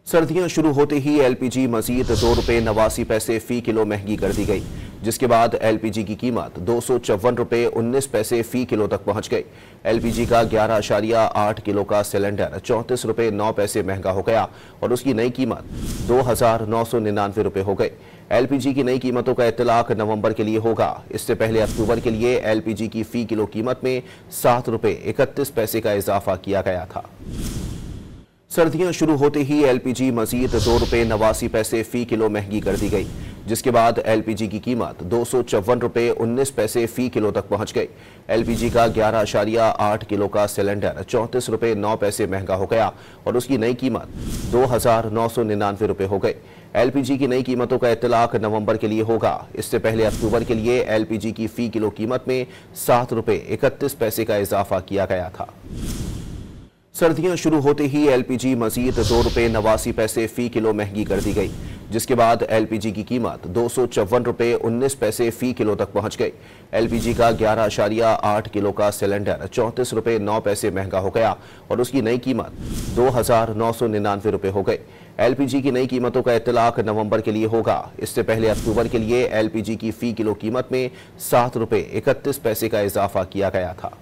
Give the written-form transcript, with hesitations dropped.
सर्दियां शुरू होते ही एलपीजी मजीद ₹2.89 फी किलो महंगी कर दी गई, जिसके बाद एलपीजी की कीमत ₹254.19 फी किलो तक पहुंच गई। एलपीजी का 11.8 किलो का सिलेंडर ₹34.09 महंगा हो गया और उसकी नई कीमत ₹2,999 हो गई। एलपीजी की नई कीमतों का इत्तलाक नवंबर के लिए होगा। इससे पहले अक्टूबर के लिए एलपीजी की फी किलो कीमत में ₹7.31 का इजाफा किया गया था। सर्दियां शुरू होते ही एलपीजी मजीद ₹2.89 फी किलो महंगी कर दी गई, जिसके बाद एलपीजी की कीमत ₹254.19 फी किलो तक पहुंच गई। एलपीजी का 11.8 किलो का सिलेंडर ₹34.09 महंगा हो गया और उसकी नई कीमत ₹2,999 हो गई। एलपीजी की नई कीमतों का इत्तलाक नवंबर के लिए होगा। इससे पहले अक्टूबर के लिए एलपीजी की फी किलो कीमत में ₹7.31 का इजाफा किया गया था। सर्दियां शुरू होते ही एलपीजी मजीद ₹2.89 फी किलो महंगी कर दी गई, जिसके बाद एलपीजी की कीमत ₹254.19 फी किलो तक पहुंच गई। एलपीजी का 11.8 किलो का सिलेंडर ₹34.09 महंगा हो गया और उसकी नई कीमत ₹2,999 हो गई। एलपीजी की नई कीमतों का इत्तलाक नवंबर के लिए होगा। इससे पहले अक्टूबर के लिए एलपीजी की फी किलो कीमत में ₹7.31 का इजाफा किया गया था।